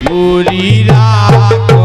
पूरी राखो।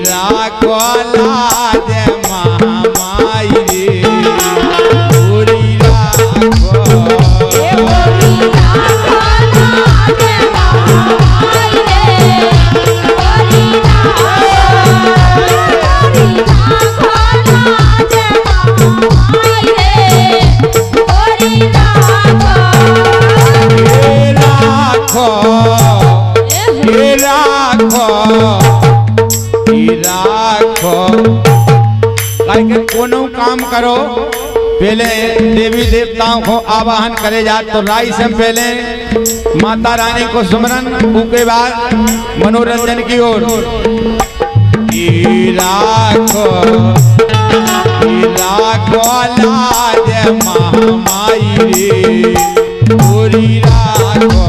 राखो लाज महामाई रे पूरी राखो। कोनो काम करो पहले देवी देवताओं को आवाहन करे जा तो राई से पहले माता रानी को सुमरन, उसके बाद मनोरंजन की ओर। राखो लाज महामाई रे पूरी राखो।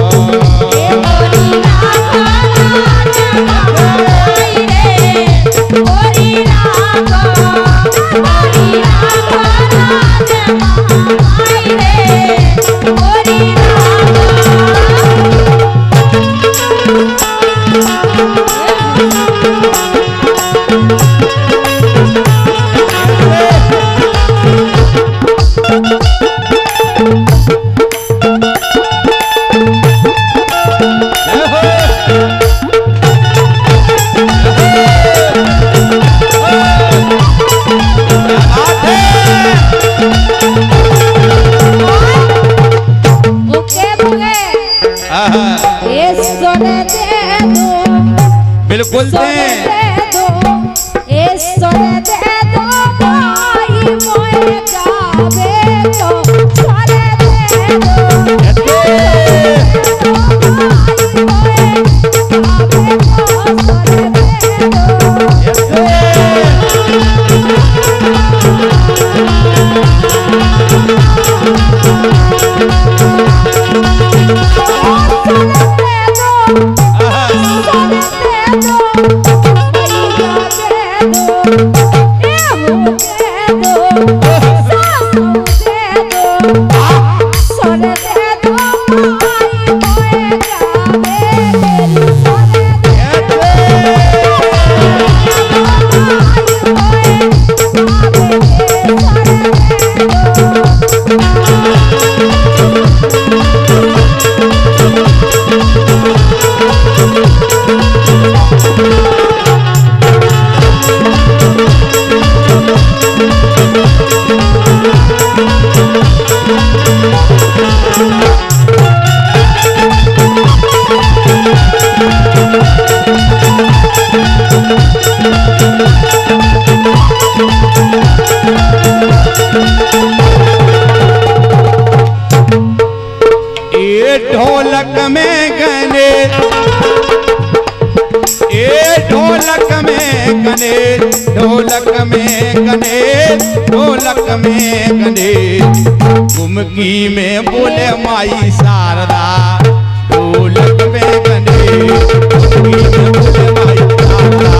बिल्कुल ढोलक में गणेश, ढोलक में गणेश, ढोलक में गणेश, ढोलक में गणेश, कुमकी में बोले माई शारदा, ढोलक में गणेश, कुमकी में बोले माई शारदा।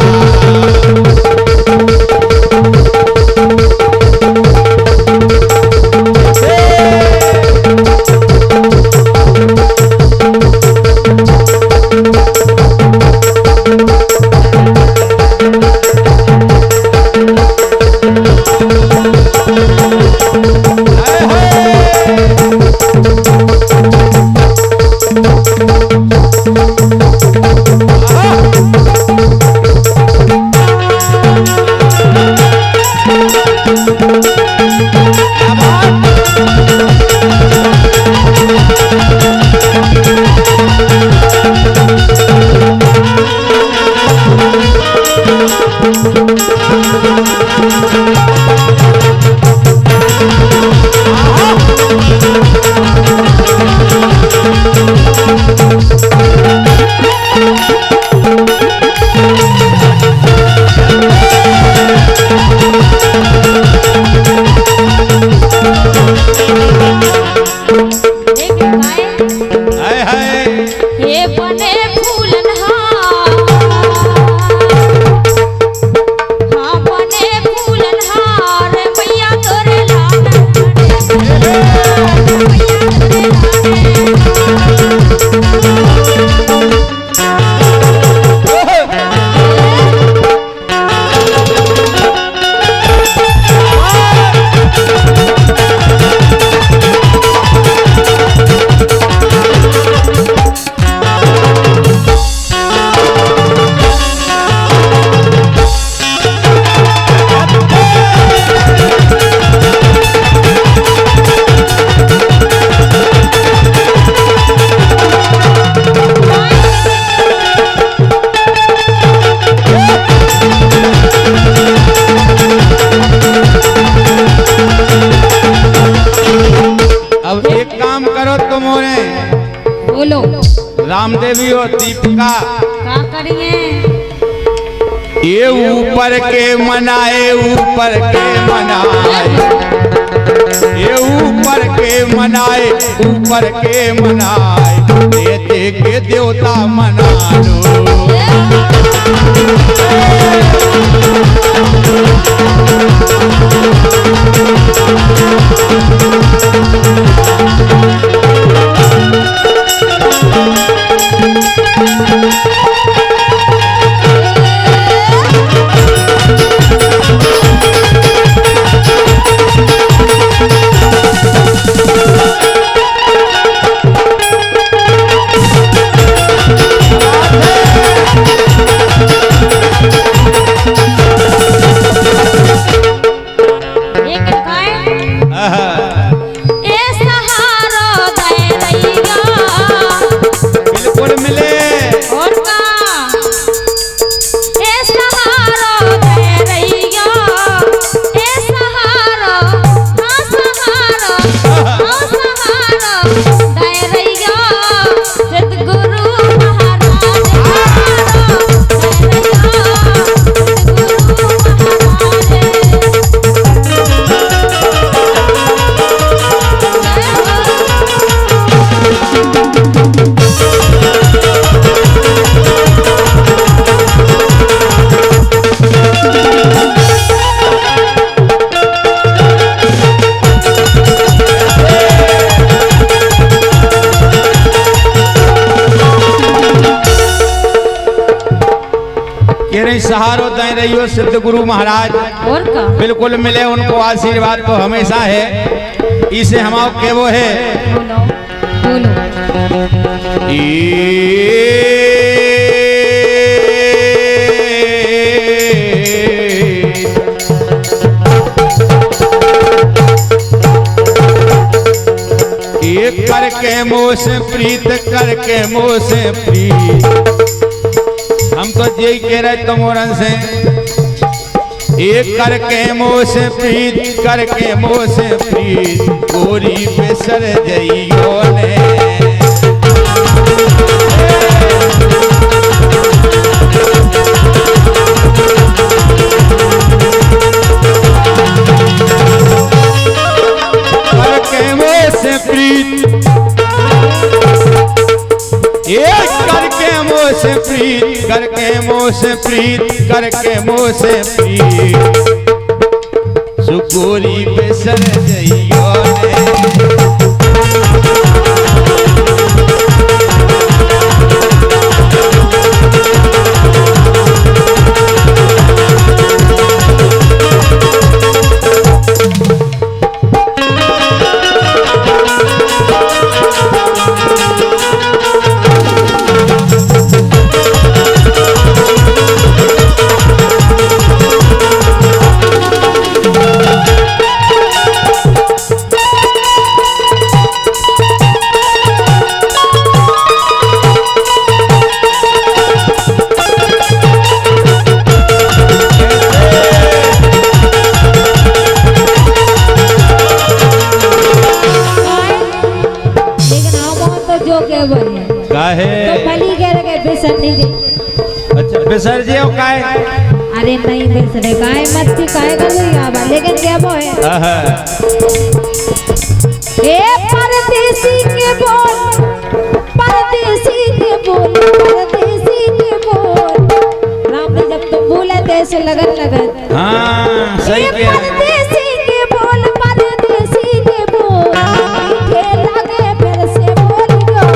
करियो दीपिका का करिए ये ऊपर के मनाए ऊपर के मनाए ये ऊपर के मनाए ऊपर के मनाए देते के देवता मना लो सहारो दे रहियो सिद्ध गुरु महाराज और का बिल्कुल मिले उनको आशीर्वाद तो हमेशा है इसे हम के वो है बोलो बोलो एक करके मोह से प्रीत करके मोह से प्रीत हम तो यही कह रहे तमोरन से एक करके मोह से प्रीत करके मोह से प्रीत गोरी पे सर जइयो ने करके मोह से प्रीत एक करके मोह से प्रीत करके मोह से प्रीत करके मोह से प्रीत सुगोरी पे सर जइयो ने काहे तो भली कह रहे बेसन नहीं दे अच्छा बेसर जी हो काहे अरे नहीं बेसरे काहे मत थी काहे कर रही है लेकिन क्या वो है ए परदेसी के बोल परदेसी के बोल परदेसी के बोल राम ने जब तुम बोले थे ऐसे लगन लगन हां सही कह परदेसी के बोल परदेसी के बोल के लगे फिर से बोलियो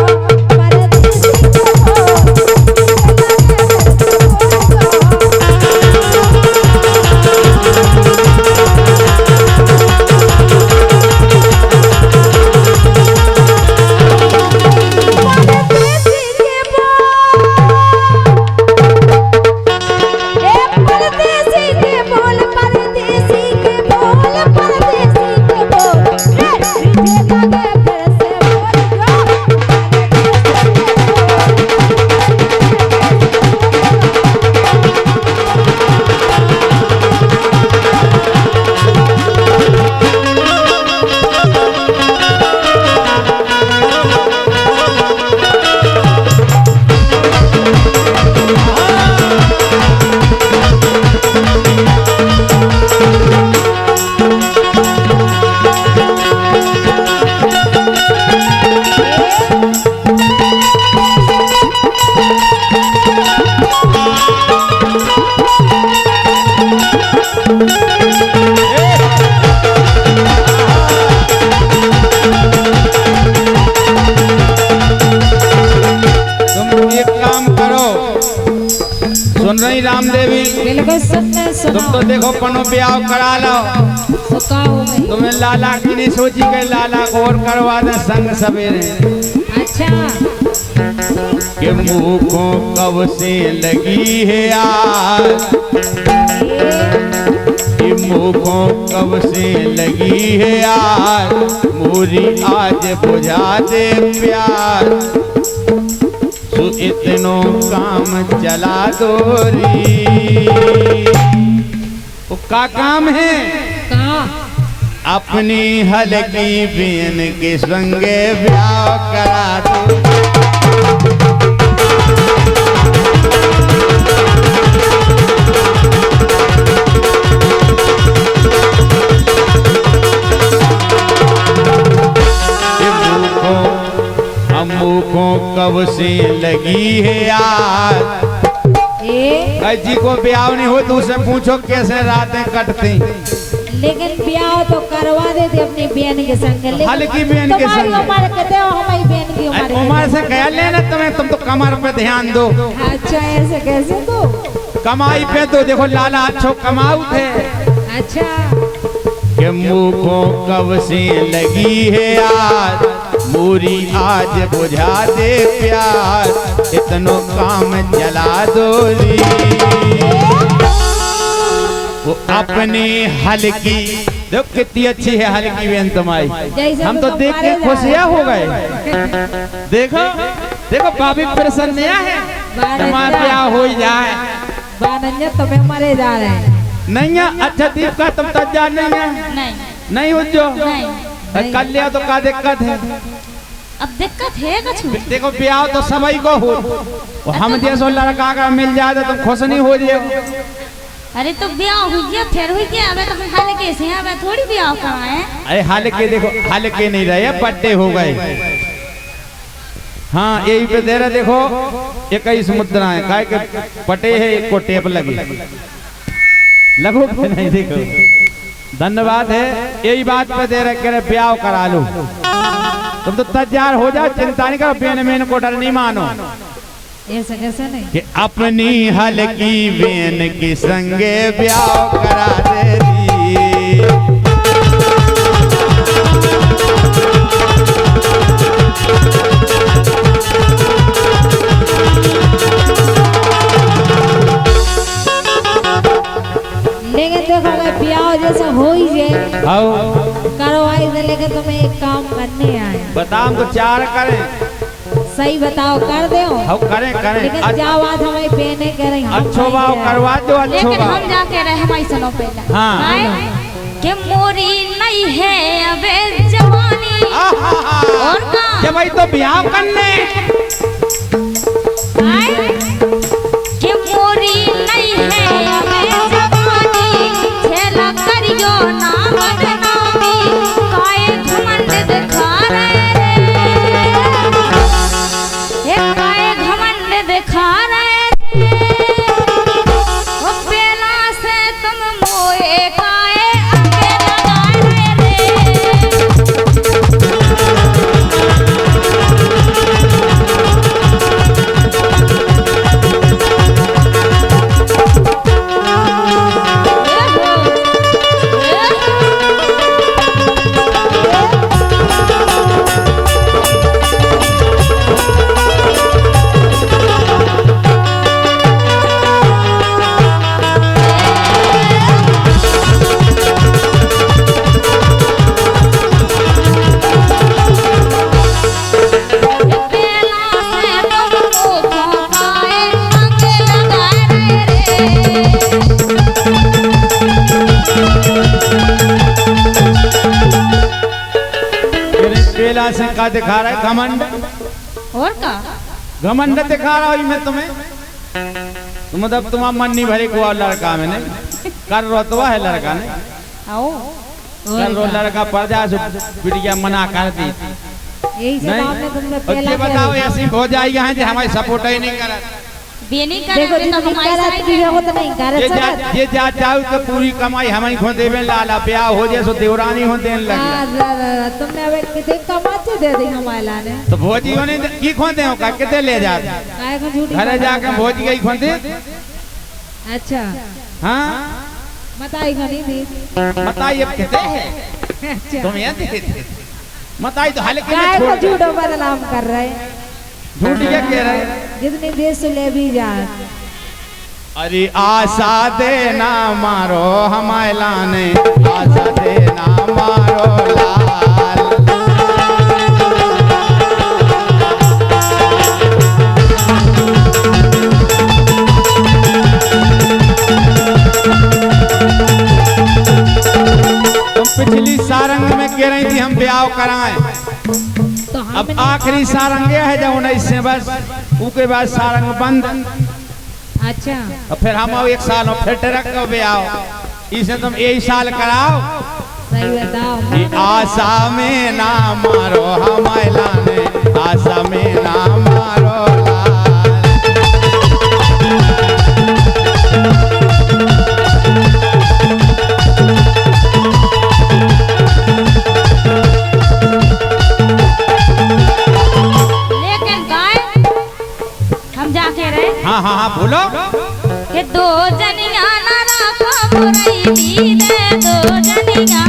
सुन रही राम देवी? बिल्कुल सुनने तुम सुनो। तो देखो पनो ब्याह करा लो, तो का हो गई? तुम्हें लाला की नहीं सोची के लाला को और करवा दे संग सवेरे। अच्छा कि मुंह को कब से लगी है यार, कि मुंह को कब से लगी है यार, मोरी आज बुझा दे प्यार, सो इतनो काम चला दोरी। वो का काम है? का अपनी हलकी बहन के संगे ब्याह करा दो। अम्मू को कब से लगी है यार, जी को ब्याह नहीं हो तो उसे पूछो कैसे रातें कटती। लेकिन ब्याह तो करवा देते अपनी बहन के संग। हल्की बहन के संग। उम्र कहते हो हमारी बहन की उम्र। उम्र से कह लेना तुम्हें, तुम तो कमर पे ध्यान दो। अच्छा ऐसे कैसे तो? कमाई पे तो देखो लाला अच्छो कमाऊ थे। अच्छा कि मुंह को कब से लगी है यार, मोरी आज बुझा दे प्यार, इतनो काम जला दोरी। वो अपनी हल्की, देखो कितनी अच्छी है हल्की बहन तुम्हारी, हम तो देख के खुशियां हो गए। देखो देखो भाभी प्रसन्न है, तुम्हारा ब्याह हो जाए। बानंजा तुम्हें मरे जा रहे हैं। नहीं है? अच्छा दीप का तुम तो जा नहीं है? नहीं नहीं हो जो नहीं। कर लिया तो क्या दिक्कत है? अब दिक्कत है कुछ? देखो ब्याह तो सभी को हो, हम जैसो लड़का का मिल जाए तो तुम खुश नहीं हो जाए। अरे तो ब्याह हुई गया फिर हुई गया, अबे तो हम हल्के से हैं, अबे थोड़ी ब्याह कराए। अरे हल्के देखो हल्के नहीं रहे, पट्टे हो गए। हाँ यही पे दे रहे देखो 21 मुद्राएं काय के पटे है, एक को टेप लगी लगो कि नहीं? देखो धन्यवाद है, यही बात पे दे रहे, कह रहे ब्याह करा लो। तुम तो तैयार हो जाओ, चिंता नहीं करो, बेन मेन को डर नहीं मानो। ऐसा कैसे नहीं? कि अपनी हल्की बेन के संगे ब्याह करा दे दी। लेकिन देखो अगर ब्याह जैसा हो ही जाए करवाई से, लेकिन तुम्हें एक काम करने आए। बताओ तो चार करें। सही बताओ कर दे हाँ करें करें। लेकिन जाओ आज हमारी बहने कह रही अच्छो भाव करवा दो, अच्छो लेकिन भाव। हम जाके रहे हमारी सुनो पहले। हाँ कि मोरी नहीं है अबे जवानी और का कि भाई तो ब्याह करने कि मोरी नहीं है अबे जवानी, खेला करियो ना बदनामी, काए घमंड दिखा रहे रे, ये काए घमंड दिखा रहे रे, ओ बेला से तुम मोए काए अंगे लगा रहे रे। बेला से का दिखा रहा है? घमंड। और का घमंड दिखा रहा हूँ मैं तुम्हें। तुम मतलब तुम्हारा मन नहीं भरे को लड़का में नहीं कर रोतवा है लड़का ने आओ कर रो लड़का पड़ जाए बिटिया मना कर दी यही से नहीं। काम में तुमने और पहला ये क्या बताओ किया? ऐसी हो जाएगी यहाँ जो हमारी सपोर्ट ही नहीं करा। बेनी देखो करे तो जितनी हमारी करा साइड तुझे वो तो नहीं कर सकत। ये जा चाहो तो पूरी कमाई हमारी खो देवे लाला ब्याह हो जाए सो देवरानी हो देने लगी। तुमने अब कितने कमाते दे दी हमारे लाने। तो भोजी होने की खोते हो का कितने ले जाते काय को झूठी घरे बात जाके कर। भोज गई खोते अच्छा हाँ बताई नहीं दी। बताइए अब कहते हैं अच्छा तुम यहाँ देते बताई तो हाल के काय लिए को छोड़ दो। झूठो बदनाम कर रहे हैं। झूठ क्या कह रहे हैं? जितनी देश ले भी जा। अरे आशा देना मारो हमारे लाने आशा देना मारो लाल तुम पिछली सारंग में कह रही थी हम ब्याह कराएं तो अब आखिरी सारंग यह है जब 19 से बस उसके बाद सारंग बंद अच्छा और फिर हम आओ एक साल और फिर ट्रक को भी आओ इसे तुम यही साल कराओ सही बताओ। कि आशा में ना मारो हमारे लाने आशा में ना मारो लाल लेकिन गाय हम जाके रहे हाँ हाँ हाँ बोलो कि दो जनिया ना राखो मुरई दे दो जनिया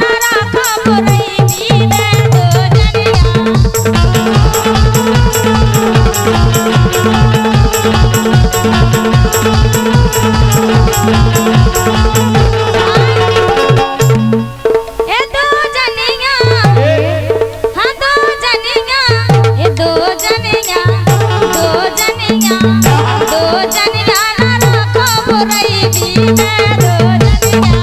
ना राखो मुरई दे दो ए दो जनिया हाँ दो जनिया ए दो जनिया ना राखो मुरई दे दो जनिया।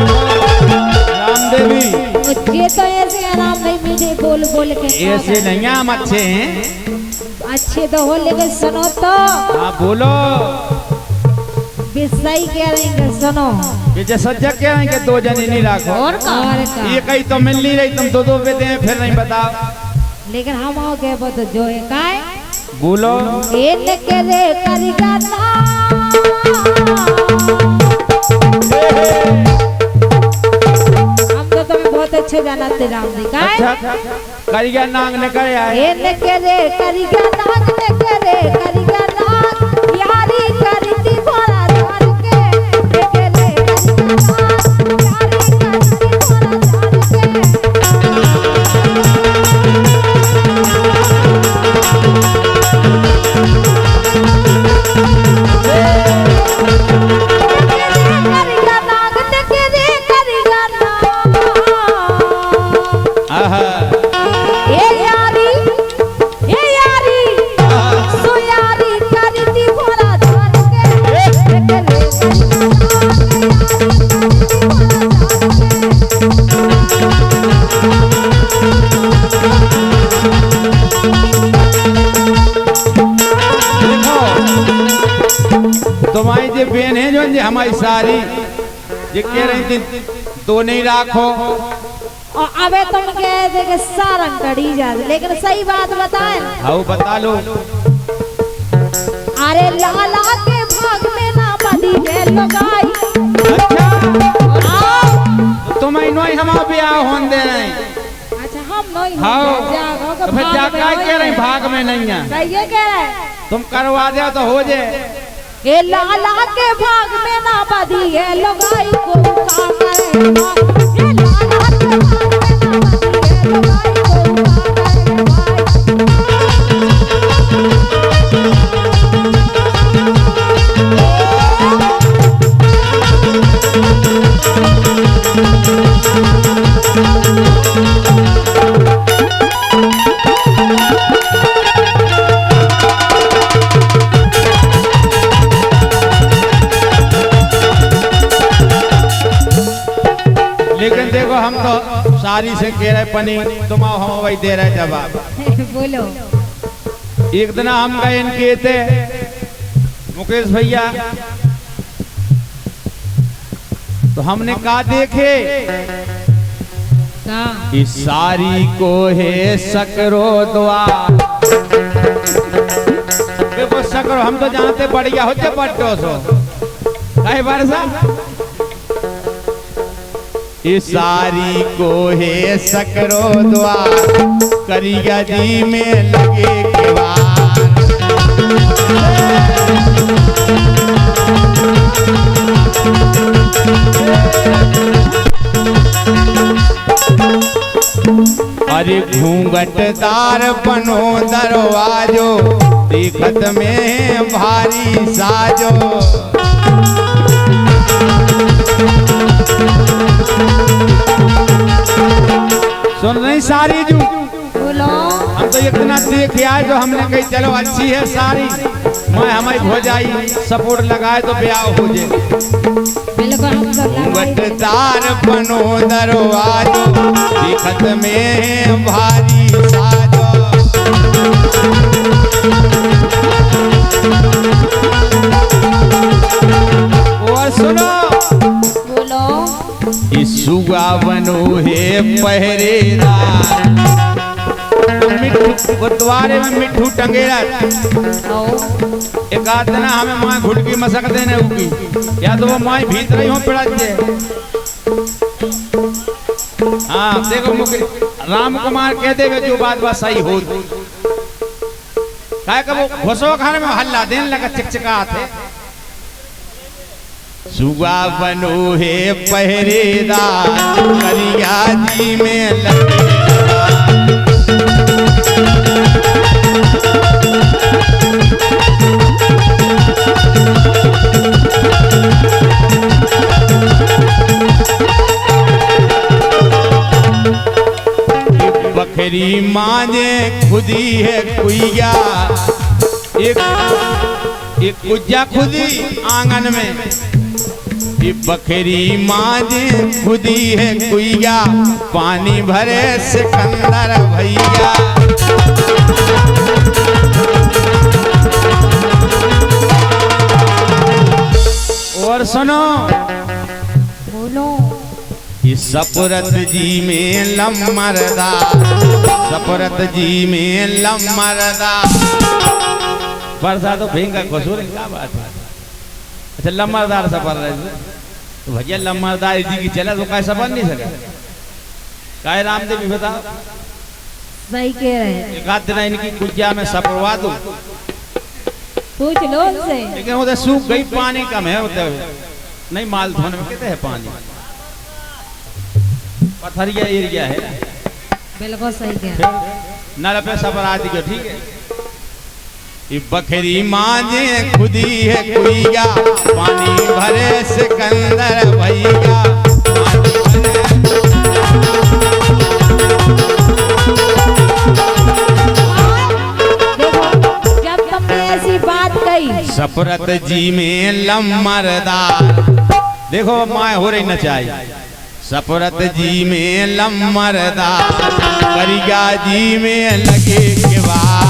राम देवी मुझे तो ऐसे आराम नहीं मिले बोल बोल के ऐसे नहीं हम अच्छे हैं अच्छे तो हो लेकिन सुनो तो हाँ बोलो भी सही कह रही है सुनो। ये जो सज्जा कह रहे हैं कि दो जने नहीं राखो और का और का ये कहीं तो मिल नहीं रही तुम दो पे दें फिर नहीं बताओ लेकिन हम आओ के बता जो है काय बोलो इन के रे करिगा ना हम तो तुम्हें बहुत अच्छे जाना थे राम जी काय अच्छा करिया नांग ने करे आए इन के रे करिगा नाग ने के रे करिगा नाग यारी करती भोला धार के के रे करिगा नाग यारी करती भोला धार के करिगा नाग ने के रे करिगा नाग आहा ए यारी सो यारी करती भोला धार के के रे देखो तुम्हारी जो बहन है जो हमारी सारी ये कह रही थी दो नहीं राखो और अबे तुम कह दे कि सारंग कड़ी जा लेकिन सही बात बताए आओ बता लो अरे लाला के भाग में ना बदी के लगाई अच्छा आओ तुम इन हम ब्याह होने दे रहे हैं अच्छा हम नहीं हाँ जागो तो फिर जा क्या कह रहे हैं भाग में नहीं है सही है कह रहे तुम करवा दे तो हो जाए ये लाला के भाग में ना बदी है लगाई को का करे ये लाला के भाग में ना बदी है लगाई को का करे लेकिन देखो हम तो सारी से कह रहे पनी तुम आओ हम वही दे रहे जवाब। बोलो। एक दिन हम गए इनके थे मुकेश भैया, तो हमने कहा देखे इस सारी को है सकरो द्वार। देखो सकरो हम तो जानते बढ़िया हो जाए बट्टो सो कई वर्षा इस सारी को है सकरो द्वार करिया जी में लगे केवार। अरे घूंघटदार बनो दरवाजो देखत में भारी साजो। सुन रही सारी जू बोलो। हम तो इतना देख आए जो हमने कही चलो अच्छी है सारी मैं हमारी हो जाई सपोर्ट लगाए तो ब्याह हो जाए। घूंघटदार बनो दरवाजो देखत में भारी साजो। और सुनो बोलो। सुगा बनो है पहरेदार मिट्ठू गुरुद्वारे में मिट्ठू टंगेरा एक आध दिन हमें माँ घुटकी मसक देने होगी या तो वो माँ भीतर ही हो पड़ा जे। हाँ देखो मुझे राम कुमार कह देवे जो बात बात सही हो क्या कब घुसो खाने में हल्ला देने लगा चिकचिका थे। सुगा बनो है पहरेदार करिया जी में लगे। बकरी माने खुदी है कुइया एक कुज्जा खुदी आंगन में। ये बकरी माने खुदी है कुइया पानी भरे सिकंदर भैया। और सुनो बोलो। सपुरत जी में लमरदा सपुरत जी में लमरदा वर्षा तो भेंगा कसूर क्या बात है। अच्छा लम्बरदार सफर रहे तो भैया लम्बरदार जी की चला तो कैसा बन नहीं सका काय रामदेव भी बताओ सही कह रहे हैं। एक आध दिन इनकी कुजिया में सपरवा दो पूछ लो उनसे। लेकिन उधर सूख गई पानी कम है उधर नहीं माल धोने में कितने है पानी पथरिया एरिया है। बिल्कुल सही कह रहे हैं। नल पे सफर आदि को ठीक है। ये बकरी माने खुदी है कुइया पानी भरे सिकंदर भैया। देखो जब तुमने ऐसी बात कही सपुरत जी में लम्बरदार देखो माँ हो रही नचाई सपुरत जी में लम्बरदार करिया जी में लगे केवार।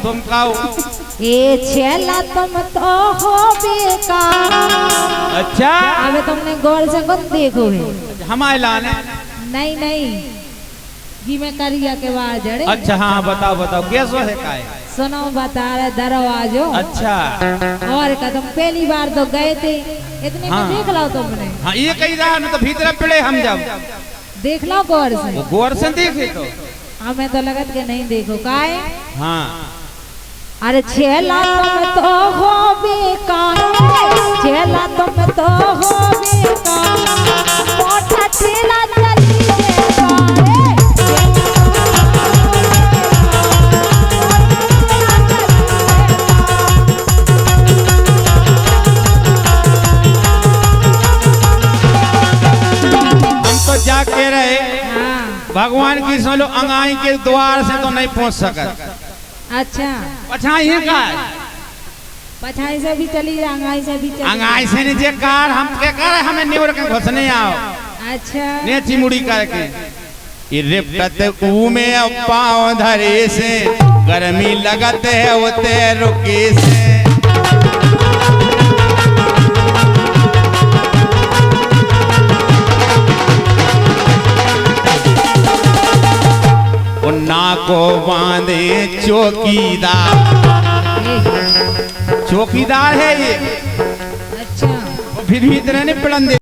तुम कहो ये छेला तुम तो हो बेकार। अच्छा अबे तुमने गौर से कौन देखो है हमारे लाने नहीं नहीं जी मैं करिया के बाहर जड़े। अच्छा हाँ बताओ बताओ कैसो है काय सुनो बता रहे दरवाजो। अच्छा और का तुम पहली बार तो गए थे इतने हाँ। में देख लो तुमने। हाँ ये कही रहा न तो भीतर पड़े हम जब देख लो गौर से। वो गौर से देखे तो हमें तो लगत के नहीं देखो काय। हाँ अरे छेला तुम तो हो बेकार छेला तुम तो हो बेकार मोटा छेला चली बेकार। भगवान की सोलो अंगाई के द्वार से तो नहीं पहुंच सकत। अच्छा पछाई है का पछाई से भी चली अंगाई से भी चली। अंगाई से नीचे कार हम के कर हमें न्यूर के घुसने आओ। अच्छा ने चिमुड़ी करके ये रिपट ऊ में पाँव धरे से गर्मी लगत है उते रुके से। उन्ना को बांधे चौकीदार, चौकीदार है ये। अच्छा फिर भी इतने नहीं पड़न दे।